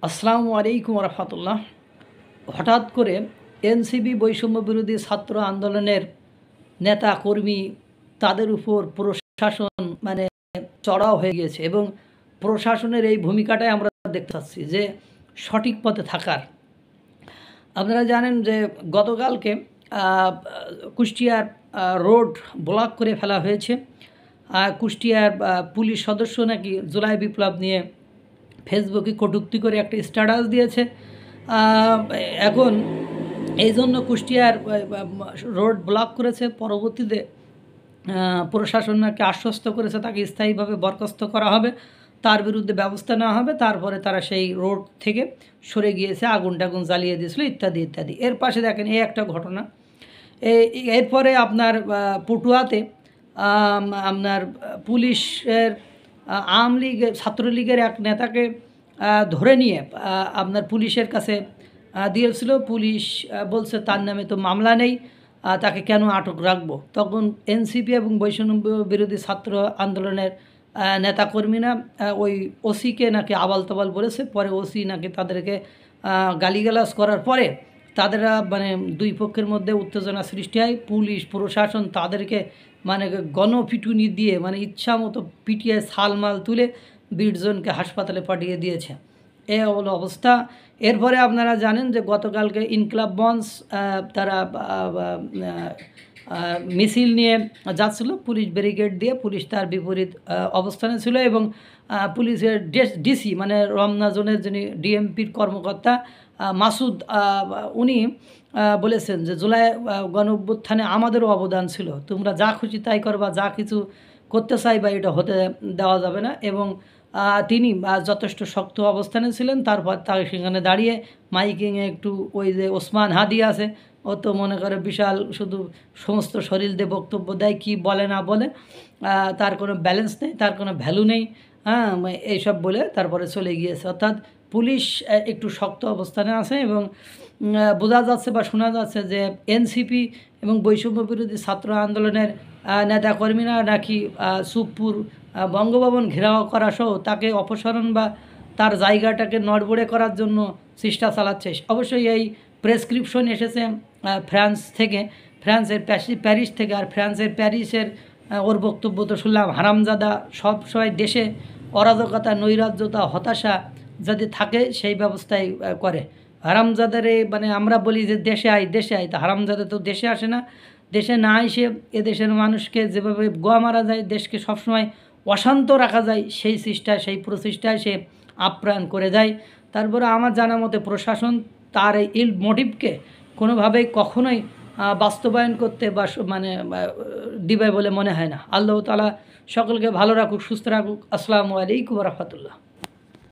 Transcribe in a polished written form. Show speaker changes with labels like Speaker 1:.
Speaker 1: আসসালামু আলাইকুম রহমতুল্লাহ। হঠাৎ করে এনসিপি বৈষম্য বিরোধী ছাত্র আন্দোলনের নেতা কর্মী তাদের উপর প্রশাসন চড়াও হয়ে গিয়েছে এবং প্রশাসনের এই ভূমিকাটাই আমরা দেখতে পাচ্ছি যে সঠিক পথে থাকার। আপনারা জানেন যে গতকালকে কুষ্টিয়ার রোড ব্লক করে ফেলা হয়েছে। কুষ্টিয়ার পুলিশ সদস্য নাকি জুলাই বিপ্লব নিয়ে ফেসবুকে কটূক্তি করে একটা স্ট্যাটাস দিয়েছে। এখন এই জন্য কুষ্টিয়ার রোড ব্লক করেছে। পরবর্তীতে প্রশাসন নাকি আশ্বস্ত করেছে তাকে স্থায়ীভাবে বরখাস্ত করা হবে, তার বিরুদ্ধে ব্যবস্থা নেওয়া হবে। তারপরে তারা সেই রোড থেকে সরে গিয়েছে, আগুন টাগুন জ্বালিয়ে দিয়েছিল ইত্যাদি ইত্যাদি। এর পাশে দেখেন এই একটা ঘটনা। এরপরে আপনার পটুয়াতে আপনার পুলিশের আওয়ামী লীগ ছাত্রলীগের এক নেতাকে ধরে নিয়ে আপনার পুলিশের কাছে দিয়েছিল। পুলিশ বলছে তার নামে তো মামলা নেই, তাকে কেন আটক রাখবো। তখন এনসিপি এবং বৈষম্য বিরোধী ছাত্র আন্দোলনের নেতাকর্মীরা ওই ওসিকে নাকি আবাল তাবাল বলেছে। পরে ওসি নাকি তাদেরকে গালিগালাজ করার পরে তাদেরা দুই পক্ষের মধ্যে উত্তেজনা সৃষ্টি হয়। পুলিশ প্রশাসন তাদেরকে গণপিটুনি দিয়ে ইচ্ছা মতো পিটিয়ে ছালমাল তুলে 20 জনকে হাসপাতালে পাঠিয়ে দিয়েছে। এ হলো অবস্থা। এরপরে আপনারা জানেন যে গতকালকে ইনকলাব মঞ্চ তারা মিছিল নিয়ে যাচ্ছিল, পুলিশ ব্যারিকেড দিয়ে, পুলিশ তার বিপরীত অবস্থানে ছিল এবং পুলিশের ডিসি রমনা জোনের যিনি ডিএমপির কর্মকর্তা মাসুদ, উনি বলেছেন যে জুলাই গণঅভ্যুত্থানে আমাদেরও অবদান ছিল, তোমরা যা খুশি তাই করবা, যা কিছু করতে চাইবা এটা হতে দেওয়া যাবে না। এবং তিনি যথেষ্ট শক্ত অবস্থানে ছিলেন। তারপর তাকে সেখানে দাঁড়িয়ে মাইকিংয়ে একটু ওই যে ওসমান হাদি আছে, ও তো মনে করে বিশাল শুধু সমস্ত শরীর দিয়ে বক্তব্য দেয়, কি বলে না বলে, তার কোনো ব্যালেন্স নেই, তার কোনো ভ্যালু নেই, এইসব বলে তারপরে চলে গিয়েছে। অর্থাৎ পুলিশ একটু শক্ত অবস্থানে আছে এবং বোঝা যাচ্ছে বা শোনা যাচ্ছে যে এনসিপি এবং বৈষম্য বিরোধী ছাত্র আন্দোলনের নেতাকর্মীরা নাকি সুখপুর বঙ্গভবন ঘেরাও করা সহ তাকে অপসারণ বা তার জায়গাটাকে নড়বড়ে করার জন্য চেষ্টা চালাচ্ছে। অবশ্যই এই প্রেসক্রিপশন এসেছে ফ্রান্স থেকে, ফ্রান্সের প্যারিস থেকে। আর ফ্রান্সের প্যারিসের ওর বক্তব্য তো শুনলাম, হারামজাদা সব সময় দেশে অরাজকতা, নৈরাজ্যতা, হতাশা যদি থাকে সেই ব্যবস্থাই করে। হারামজাদারে আমরা বলি যে দেশে আয় দেশে আয়, তা হারামজাদা তো দেশে আসে না। দেশে না এসে এদেশের মানুষকে যেভাবে গোয়া মারা যায়, দেশকে সবসময় অশান্ত রাখা যায়, সেই চেষ্টায়, সেই প্রচেষ্টায় সে আপ্যায়ন করে যায়। তারপরে আমার জানা মতে প্রশাসন তার এই মোটিভকে কোনোভাবেই কখনোই বাস্তবায়ন করতে বা দিবে বলে মনে হয় না। আল্লাহ তাআলা সকলকে ভালো রাখুক, সুস্থ রাখুক। আসসালামু আলাইকুম রহমতুল্লাহ।